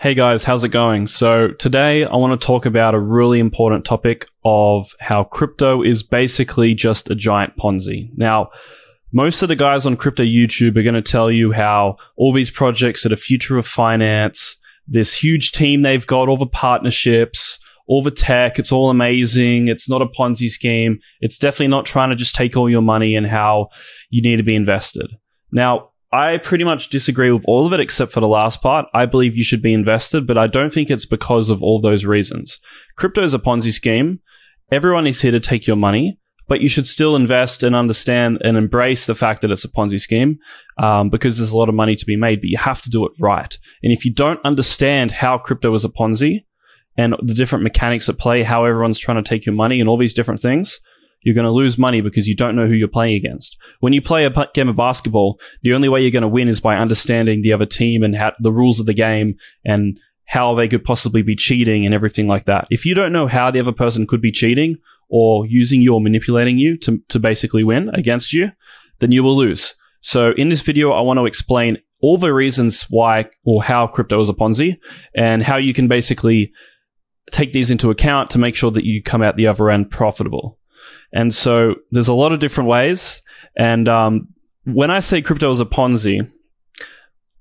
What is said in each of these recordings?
Hey guys, how's it going? So today I want to talk about a really important topic of how crypto is basically just a giant Ponzi. Now, most of the guys on crypto YouTube are going to tell you how all these projects are the future of finance, this huge team they've got, all the partnerships, all the tech, it's all amazing, it's not a Ponzi scheme, it's definitely not trying to just take all your money and how you need to be invested. Now, I pretty much disagree with all of it except for the last part. I believe you should be invested, but I don't think it's because of all those reasons. Crypto is a Ponzi scheme. Everyone is here to take your money, but you should still invest and understand and embrace the fact that it's a Ponzi scheme because there's a lot of money to be made, but you have to do it right. And if you don't understand how crypto is a Ponzi and the different mechanics at play, how everyone's trying to take your money and all these different things, you're going to lose money because you don't know who you're playing against. When you play a game of basketball, the only way you're going to win is by understanding the other team and how, the rules of the game and how they could possibly be cheating and everything like that. If you don't know how the other person could be cheating or using you or manipulating you to basically win against you, then you will lose. So in this video, I want to explain all the reasons why or how crypto is a Ponzi and how you can basically take these into account to make sure that you come out the other end profitable. And so there's a lot of different ways. And when I say crypto is a Ponzi,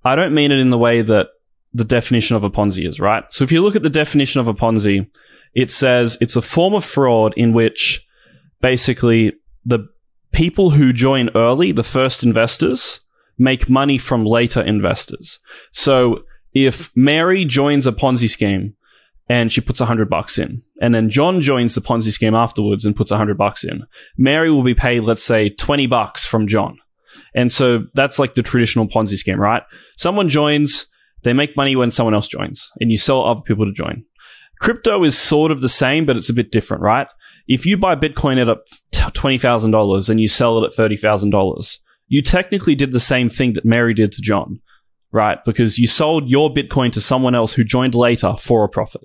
I don't mean it in the way that the definition of a Ponzi is, right? So if you look at the definition of a Ponzi, it says it's a form of fraud in which basically the people who join early, the first investors, make money from later investors. So if Mary joins a Ponzi scheme, and she puts $100 in. And then John joins the Ponzi scheme afterwards and puts $100 in. Mary will be paid, let's say, $20 from John. And so that's like the traditional Ponzi scheme, right? Someone joins, they make money when someone else joins, and you sell other people to join. Crypto is sort of the same, but it's a bit different, right? If you buy Bitcoin at $20,000 and you sell it at $30,000, you technically did the same thing that Mary did to John, right? Because you sold your Bitcoin to someone else who joined later for a profit.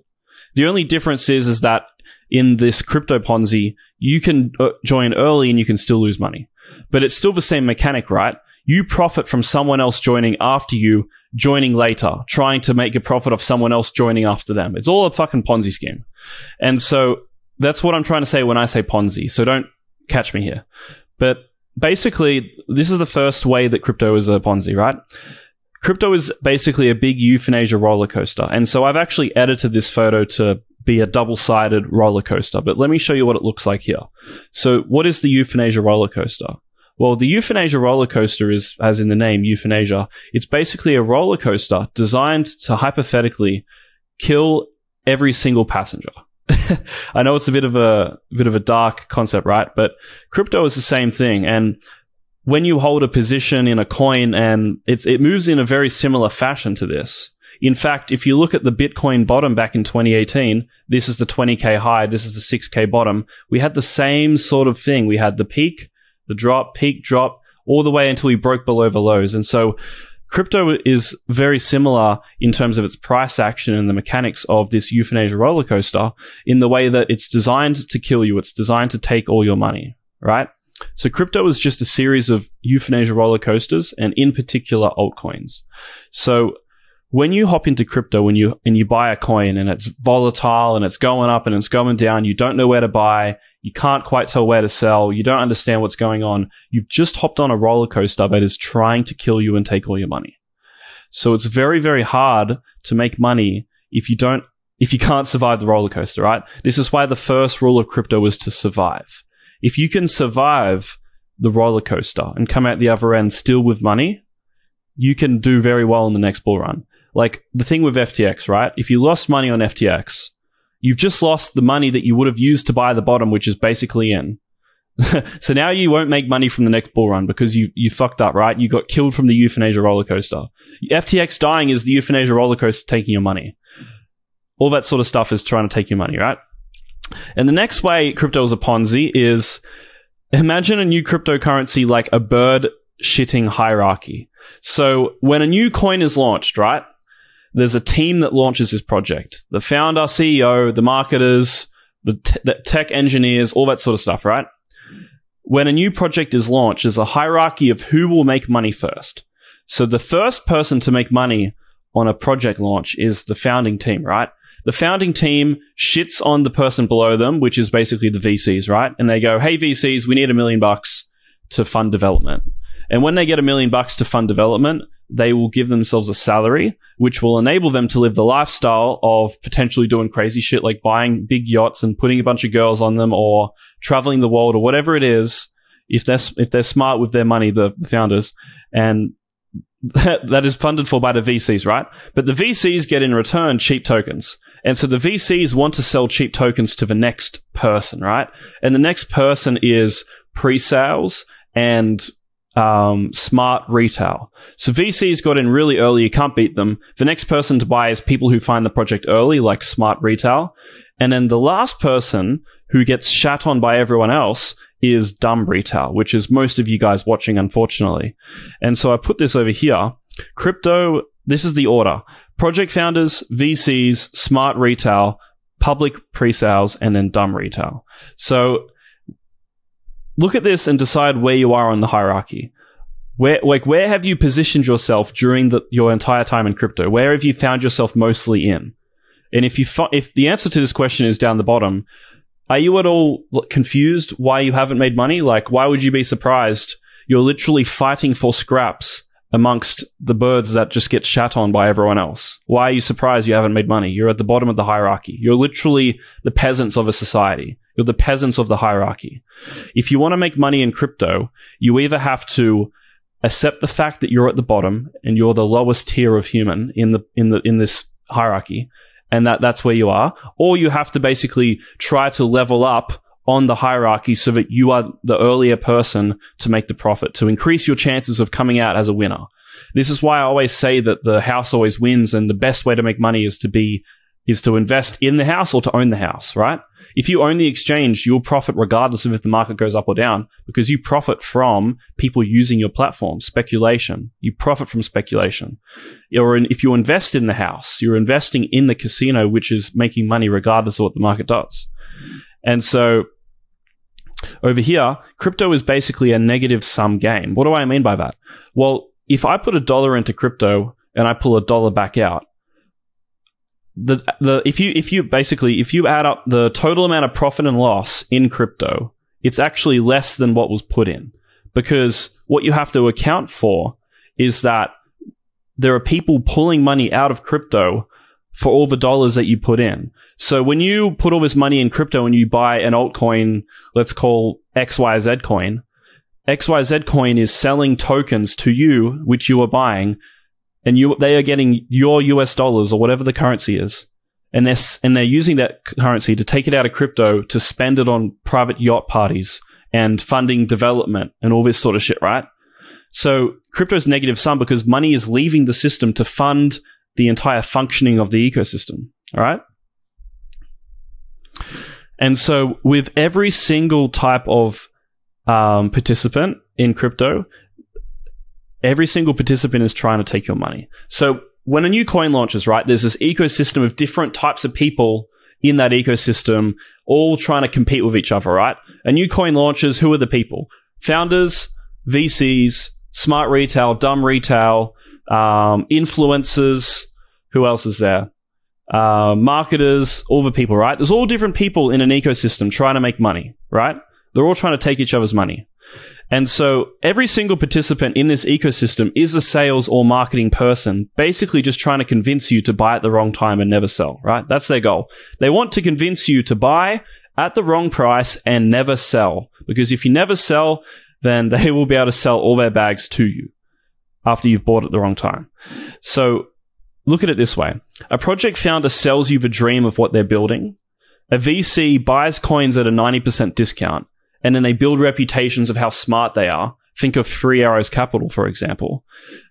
The only difference is that in this crypto Ponzi, you can join early and you can still lose money. But it's still the same mechanic, right? You profit from someone else joining after you, joining later, trying to make a profit off someone else joining after them. It's all a fucking Ponzi scheme. And so that's what I'm trying to say when I say Ponzi. So don't catch me here. But basically, this is the first way that crypto is a Ponzi, right? Crypto is basically a big euthanasia roller coaster. And so I've actually edited this photo to be a double-sided roller coaster. But let me show you what it looks like here. So what is the euthanasia roller coaster? Well, the euthanasia roller coaster is, as in the name, euthanasia. It's basically a roller coaster designed to hypothetically kill every single passenger. I know it's a bit of a dark concept, right? But crypto is the same thing. And when you hold a position in a coin, and it moves in a very similar fashion to this. In fact, if you look at the Bitcoin bottom back in 2018, this is the 20K high, this is the 6K bottom. We had the same sort of thing. We had the peak, the drop, peak, drop, all the way until we broke below the lows. And so crypto is very similar in terms of its price action and the mechanics of this euthanasia roller coaster in the way that it's designed to kill you. It's designed to take all your money, right? So crypto is just a series of euthanasia roller coasters, and in particular altcoins. So when you hop into crypto and you buy a coin and it's volatile and it's going up and it's going down, you don't know where to buy, you can't quite tell where to sell, you don't understand what's going on, you've just hopped on a roller coaster that is trying to kill you and take all your money. So it's very, very hard to make money if you can't survive the roller coaster, right? This is why the first rule of crypto is to survive. If you can survive the roller coaster and come out the other end still with money, you can do very well in the next bull run. Like the thing with FTX, right? If you lost money on FTX, you've just lost the money that you would have used to buy the bottom, which is basically in. So now you won't make money from the next bull run because you fucked up, right? You got killed from the euthanasia roller coaster. FTX dying is the euthanasia roller coaster taking your money. All that sort of stuff is trying to take your money, right? And the next way crypto is a Ponzi is, imagine a new cryptocurrency like a bird shitting hierarchy. So when a new coin is launched, right, there's a team that launches this project. The founder, CEO, the marketers, the tech engineers, all that sort of stuff, right? When a new project is launched, there's a hierarchy of who will make money first. So the first person to make money on a project launch is the founding team, right? The founding team shits on the person below them, which is basically the VCs, right? And they go, hey, VCs, we need $1 million to fund development. And when they get $1 million to fund development, they will give themselves a salary, which will enable them to live the lifestyle of potentially doing crazy shit like buying big yachts and putting a bunch of girls on them, or traveling the world, or whatever it is, if they're smart with their money, the founders. And that is funded for by the VCs, right? But the VCs get in return cheap tokens. And so the VCs want to sell cheap tokens to the next person, right? And the next person is pre-sales and smart retail. So VCs got in really early, you can't beat them. The next person to buy is people who find the project early, like smart retail. And then the last person who gets shat on by everyone else is dumb retail, which is most of you guys watching, unfortunately. And so I put this over here. Crypto, this is the order. Project founders, VCs, smart retail, public pre-sales, and then dumb retail. So look at this and decide where you are on the hierarchy. Where have you positioned yourself during your entire time in crypto? Where have you found yourself mostly in? And if the answer to this question is down the bottom, are you at all confused why you haven't made money? Like, why would you be surprised? You're literally fighting for scraps amongst the birds that just get shat on by everyone else. Why are you surprised you haven't made money? You're at the bottom of the hierarchy. You're literally the peasants of a society. You're the peasants of the hierarchy. If you want to make money in crypto, you either have to accept the fact that you're at the bottom and you're the lowest tier of human in this hierarchy, and that's where you are, or you have to basically try to level up on the hierarchy so that you are the earlier person to make the profit, to increase your chances of coming out as a winner. This is why I always say that the house always wins, and the best way to make money is to invest in the house or to own the house, right? If you own the exchange, you'll profit regardless of if the market goes up or down, because you profit from people using your platform. Speculation. You profit from speculation. Or if you invest in the house, you're investing in the casino, which is making money regardless of what the market does. And so over here, crypto is basically a negative sum game. What do I mean by that? Well, if I put $1 into crypto and I pull $1 back out, if you add up the total amount of profit and loss in crypto, it's actually less than what was put in, because what you have to account for is that there are people pulling money out of crypto for all the dollars that you put in. So when you put all this money in crypto and you buy an altcoin, let's call XYZ coin, XYZ coin is selling tokens to you, which you are buying, and they are getting your US dollars or whatever the currency is, and they're using that currency to take it out of crypto to spend it on private yacht parties and funding development and all this sort of shit, right? So crypto is negative sum because money is leaving the system to fund the entire functioning of the ecosystem, all right? And so with every single type of participant in crypto, every single participant is trying to take your money. So when a new coin launches, right, there's this ecosystem of different types of people in that ecosystem all trying to compete with each other, right? A new coin launches, who are the people? Founders, VCs, smart retail, dumb retail, influencers, who else is there? Marketers, all the people, right? There's all different people in an ecosystem trying to make money, right? They're all trying to take each other's money. And so every single participant in this ecosystem is a sales or marketing person, basically just trying to convince you to buy at the wrong time and never sell, right? That's their goal. They want to convince you to buy at the wrong price and never sell, because if you never sell, then they will be able to sell all their bags to you after you've bought at the wrong time. So look at it this way. A project founder sells you the dream of what they're building. A VC buys coins at a 90% discount, and then they build reputations of how smart they are. Think of Three Arrows Capital, for example.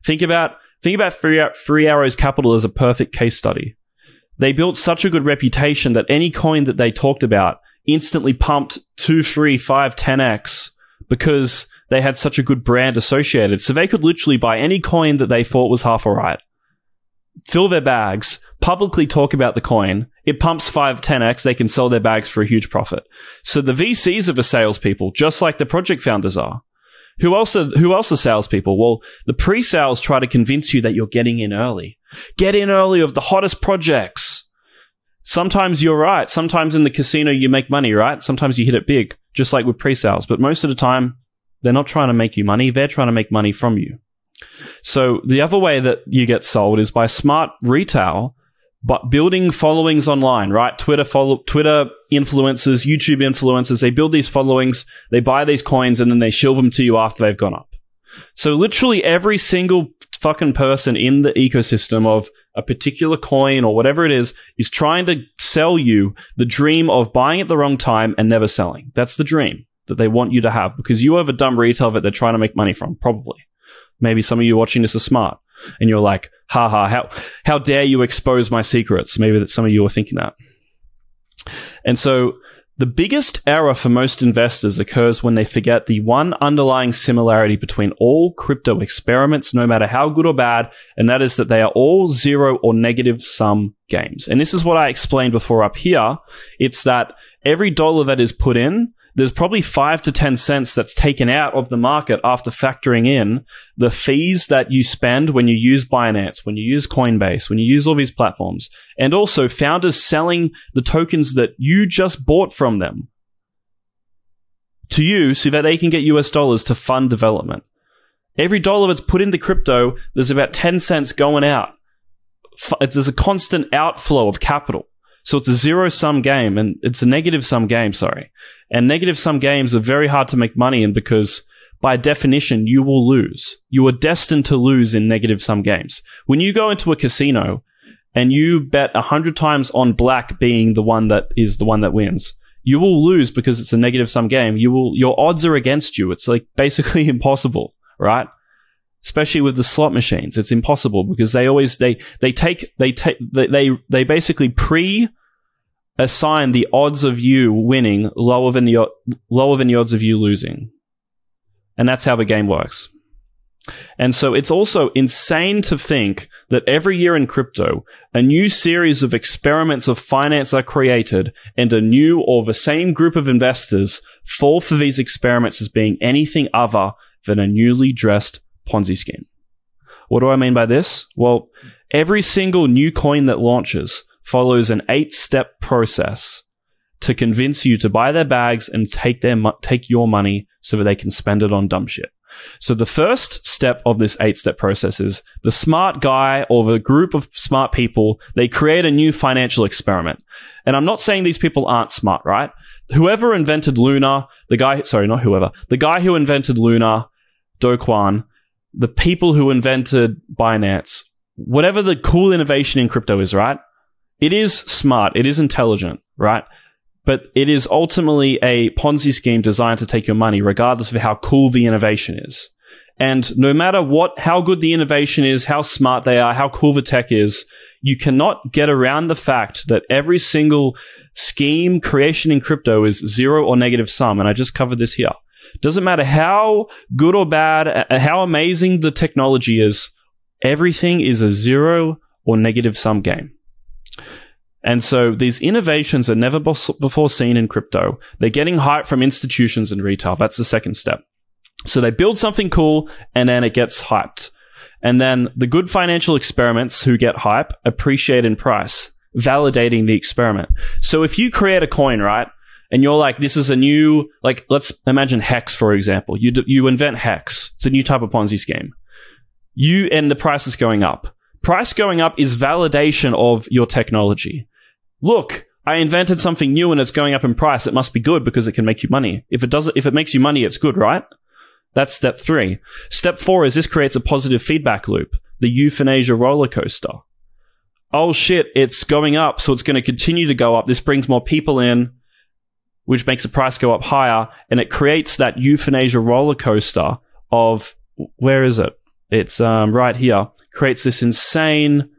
Think about Three Arrows Capital as a perfect case study. They built such a good reputation that any coin that they talked about instantly pumped 2, 3, 5, 10x because they had such a good brand associated. So they could literally buy any coin that they thought was half alright, fill their bags, publicly talk about the coin. It pumps 5, 10x. They can sell their bags for a huge profit. So the VCs are the salespeople, just like the project founders are. Who else are salespeople? Well, the pre-sales try to convince you that you're getting in early. Get in early of the hottest projects. Sometimes you're right. Sometimes in the casino you make money, right? Sometimes you hit it big, just like with pre-sales. But most of the time, they're not trying to make you money. They're trying to make money from you. So the other way that you get sold is by smart retail, but building followings online, right? Twitter influencers, YouTube influencers, they build these followings, they buy these coins, and then they shill them to you after they've gone up. So literally every single fucking person in the ecosystem of a particular coin or whatever it is trying to sell you the dream of buying at the wrong time and never selling. That's the dream that they want you to have, because you have a dumb retail that they're trying to make money from, probably. Maybe some of you watching this are smart and you're like, haha, how dare you expose my secrets? Maybe that some of you are thinking that. And so the biggest error for most investors occurs when they forget the one underlying similarity between all crypto experiments, no matter how good or bad, and that is that they are all zero or negative sum games. And this is what I explained before up here. It's that every dollar that is put in, there's probably 5 to 10 cents that's taken out of the market after factoring in the fees that you spend when you use Binance, when you use Coinbase, when you use all these platforms, and also founders selling the tokens that you just bought from them to you so that they can get US dollars to fund development. Every dollar that's put into crypto, there's about 10 cents going out. There's a constant outflow of capital. So it's a zero-sum game, and it's a negative-sum game, sorry. And negative-sum games are very hard to make money in because, by definition, you will lose. You are destined to lose in negative-sum games. When you go into a casino and you bet 100 times on black being the one that is the one that wins, you will lose because it's a negative-sum game. Your odds are against you. It's like basically impossible, right? Especially with the slot machines, it's impossible because they basically pre-assign the odds of you winning lower than the odds of you losing, and that's how the game works. And so it's also insane to think that every year in crypto, a new series of experiments of finance are created, and a new or the same group of investors fall for these experiments as being anything other than a newly dressed Ponzi scheme. What do I mean by this? Well, every single new coin that launches follows an 8-step process to convince you to buy their bags and take your money so that they can spend it on dumb shit. So the first step of this 8-step process is the smart guy or the group of smart people, they create a new financial experiment. And I'm not saying these people aren't smart, right? Whoever invented Luna, the guy who invented Luna, Do Kwon, the people who invented Binance, whatever the cool innovation in crypto is, right? It is smart. It is intelligent, right? But it is ultimately a Ponzi scheme designed to take your money, regardless of how cool the innovation is. And no matter how good the innovation is, how smart they are, how cool the tech is, you cannot get around the fact that every single scheme creation in crypto is zero or negative sum. And I just covered this here. Doesn't matter how good or bad, how amazing the technology is, everything is a zero or negative sum game. And so these innovations are never before seen in crypto. They're getting hype from institutions and retail. That's the second step. So they build something cool and then it gets hyped. And then the good financial experiments who get hype appreciate in price, validating the experiment. So if you create a coin, right? And you're like, this is a new, like, let's imagine Hex, for example. You invent Hex. It's a new type of Ponzi scheme. And the price is going up. Price going up is validation of your technology. Look, I invented something new and it's going up in price. It must be good because it can make you money. If it makes you money, it's good, right? That's step 3. Step 4 is this creates a positive feedback loop. The Euthanasia Rollercoaster. Oh shit, it's going up, so it's going to continue to go up. This brings more people in, which makes the price go up higher, and it creates that Euthanasia Rollercoaster of, where is it? It's right here. Creates this insane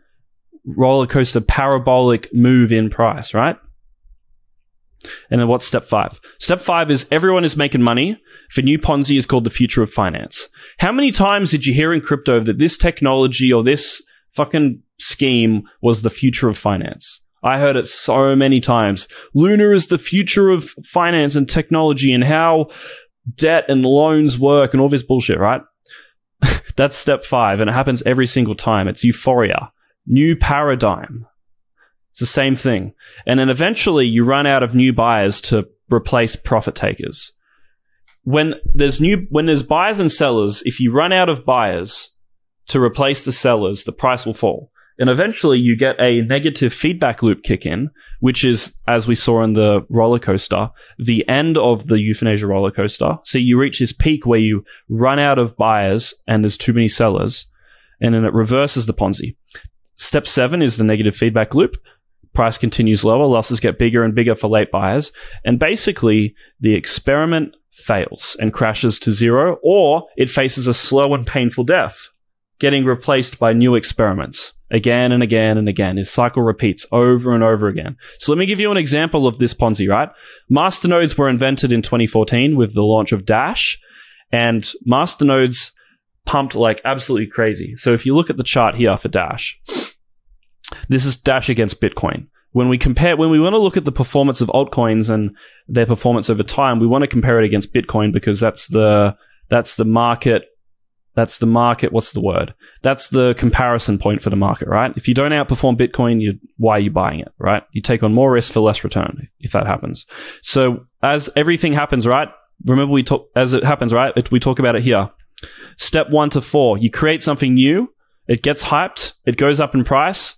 roller coaster parabolic move in price, right? And then what's step 5? Step 5 is everyone is making money. The new Ponzi is called the future of finance. How many times did you hear in crypto that this technology or this fucking scheme was the future of finance? I heard it so many times. Luna is the future of finance and technology and how debt and loans work and all this bullshit, right? That's step 5, and it happens every single time. It's euphoria. new paradigm. It's the same thing. And then eventually you run out of new buyers to replace profit takers. When there's buyers and sellers, if you run out of buyers to replace the sellers, the price will fall. And eventually you get a negative feedback loop kick in, which is, as we saw in the roller coaster, the end of the Euthanasia Rollercoaster. So you reach this peak where you run out of buyers and there's too many sellers, and then it reverses the Ponzi. Step 7 is the negative feedback loop. Price continues lower, losses get bigger and bigger for late buyers, and basically the experiment fails and crashes to zero, or it faces a slow and painful death, getting replaced by new experiments again and again and again. This cycle repeats over and over again. So let me give you an example of this Ponzi, right? Masternodes were invented in 2014 with the launch of Dash, and masternodes pumped like absolutely crazy. So if you look at the chart here for Dash, this is Dash against Bitcoin. When we want to look at the performance of altcoins and their performance over time, we want to compare it against Bitcoin because that's the market. That's the market. What's the word? That's the comparison point for the market, right? If you don't outperform Bitcoin, why are you buying it, right? You take on more risk for less return if that happens. So as everything happens, right? Remember we talk about it here. Step 1 to 4, you create something new. It gets hyped. It goes up in price.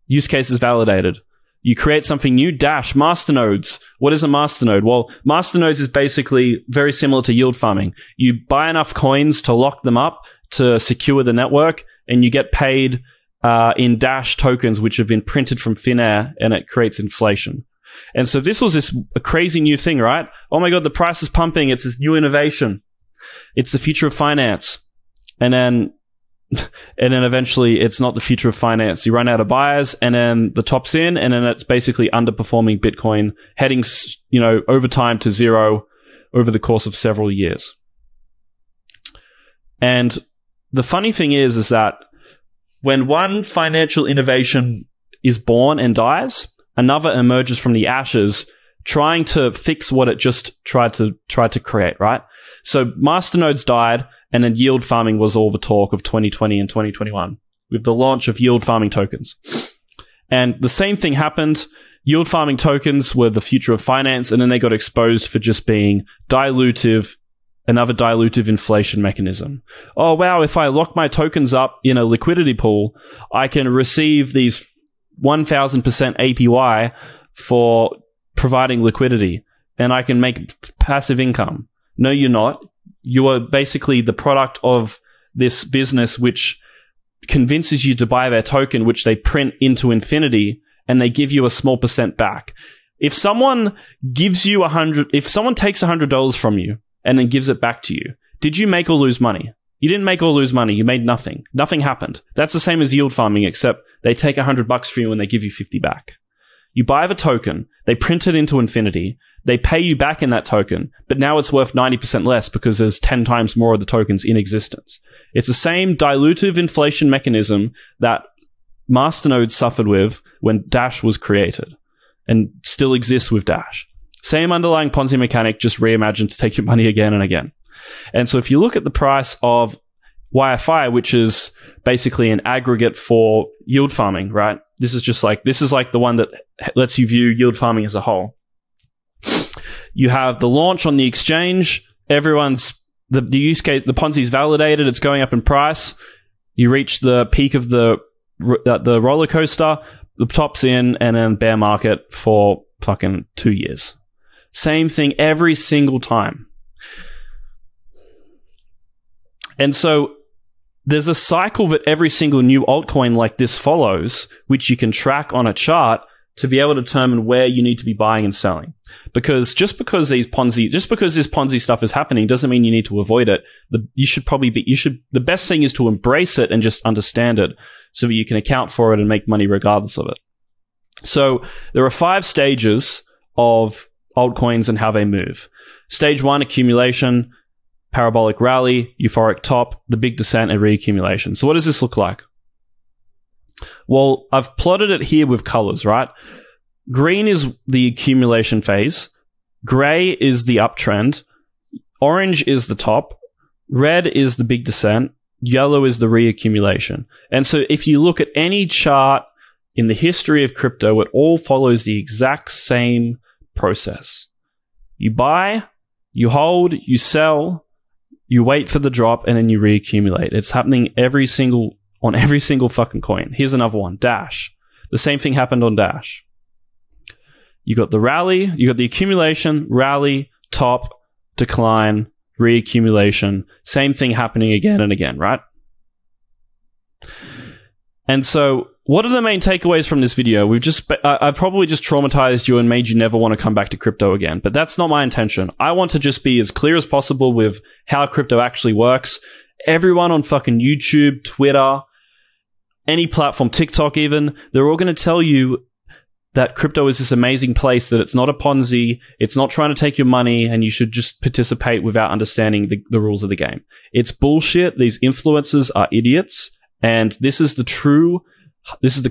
Use case is validated. You create something new. Dash, masternodes. What is a masternode? Well, masternodes is basically very similar to yield farming. You buy enough coins to lock them up to secure the network, and you get paid in Dash tokens, which have been printed from thin air, and it creates inflation. And so this was a crazy new thing, right? Oh my God, the price is pumping. It's this new innovation. It's the future of finance. And then eventually it's not the future of finance. You run out of buyers, and then the top's in, and then it's basically underperforming Bitcoin, heading, over time to zero over the course of several years. And the funny thing is that when one financial innovation is born and dies, another emerges from the ashes, trying to fix what it just tried to create, right? So masternodes died, and then yield farming was all the talk of 2020 and 2021 with the launch of yield farming tokens. And the same thing happened. Yield farming tokens were the future of finance, and then they got exposed for just being another dilutive inflation mechanism. Oh, wow, if I lock my tokens up in a liquidity pool, I can receive these 1,000% APY for providing liquidity, and I can make passive income. No, you're not. You are basically the product of this business which convinces you to buy their token, which they print into infinity, and they give you a small percent back. If someone takes $100 from you and then gives it back to you, did you make or lose money? You didn't make or lose money. You made nothing. Nothing happened. That's the same as yield farming, except they take $100 from you and they give you 50 back. You buy the token, they print it into infinity, they pay you back in that token, but now it's worth 90% less because there's 10 times more of the tokens in existence. It's the same dilutive inflation mechanism that masternodes suffered with when Dash was created and still exists with Dash. Same underlying Ponzi mechanic, just reimagined to take your money again and again. And so if you look at the price of YFI, which is basically an aggregate for yield farming, right? This is like the one that lets you view yield farming as a whole. You have the launch on the exchange. The use case, the Ponzi's validated. It's going up in price. You reach the peak of the roller coaster. The top's in, and then bear market for fucking 2 years. Same thing every single time. And so there's a cycle that every single new altcoin like this follows, which you can track on a chart to be able to determine where you need to be buying and selling. Because just because this Ponzi stuff is happening doesn't mean you need to avoid it. The best thing is to embrace it and just understand it so that you can account for it and make money regardless of it. So there are 5 stages of altcoins and how they move. Stage 1, accumulation, parabolic rally, euphoric top, the big descent, and reaccumulation. So what does this look like? Well, I've plotted it here with colors, right? Green is the accumulation phase. Gray is the uptrend. Orange is the top. Red is the big descent. yellow is the reaccumulation. And so if you look at any chart in the history of crypto, it all follows the exact same process. You buy, you hold, you sell, you wait for the drop, and then you reaccumulate. It's happening on every single fucking coin. Here's another one, Dash. The same thing happened on Dash. You got the rally, you got the accumulation, rally, top, decline, reaccumulation. Same thing happening again and again, right? And so what are the main takeaways from this video? I've probably just traumatized you and made you never want to come back to crypto again, but that's not my intention. I want to just be as clear as possible with how crypto actually works. Everyone on fucking YouTube, Twitter, any platform, TikTok even, they're all going to tell you that crypto is this amazing place, that it's not a Ponzi, it's not trying to take your money, and you should just participate without understanding the rules of the game. It's bullshit. These influencers are idiots, and this is the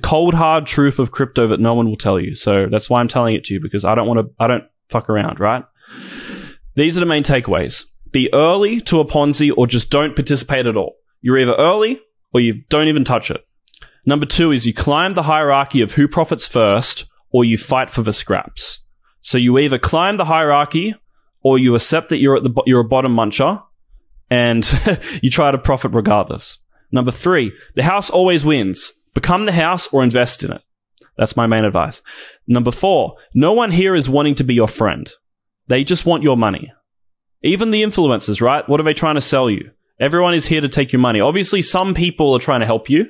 cold, hard truth of crypto that no one will tell you. So that's why I'm telling it to you, because I don't fuck around, right? These are the main takeaways. Be early to a Ponzi or just don't participate at all. You're either early or you don't even touch it. Number 2 is you climb the hierarchy of who profits first, or you fight for the scraps. So you either climb the hierarchy or you accept that you're a bottom muncher and you try to profit regardless. Number 3, the house always wins. Become the house or invest in it. That's my main advice. Number 4, no one here is wanting to be your friend. They just want your money. Even the influencers, right? What are they trying to sell you? Everyone is here to take your money. Obviously, some people are trying to help you,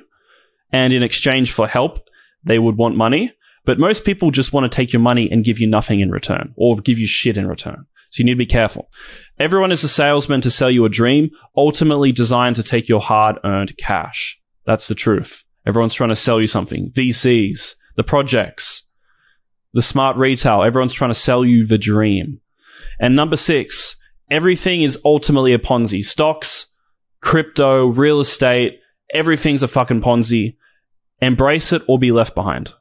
and in exchange for help, they would want money. But most people just want to take your money and give you nothing in return, or give you shit in return. So you need to be careful. Everyone is a salesman to sell you a dream, ultimately designed to take your hard-earned cash. That's the truth. Everyone's trying to sell you something. VCs, the projects, the smart retail, everyone's trying to sell you the dream. And number 6, everything is ultimately a Ponzi. Stocks, crypto, real estate, everything's a fucking Ponzi. Embrace it or be left behind.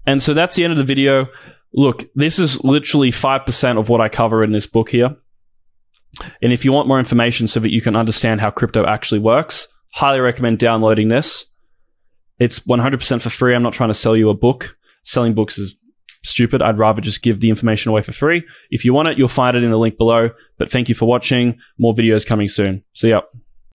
And so that's the end of the video. Look, this is literally 5% of what I cover in this book here. And if you want more information so that you can understand how crypto actually works, highly recommend downloading this. It's 100% for free. I'm not trying to sell you a book. Selling books is stupid. I'd rather just give the information away for free. If you want it, you'll find it in the link below. But thank you for watching. More videos coming soon. See ya.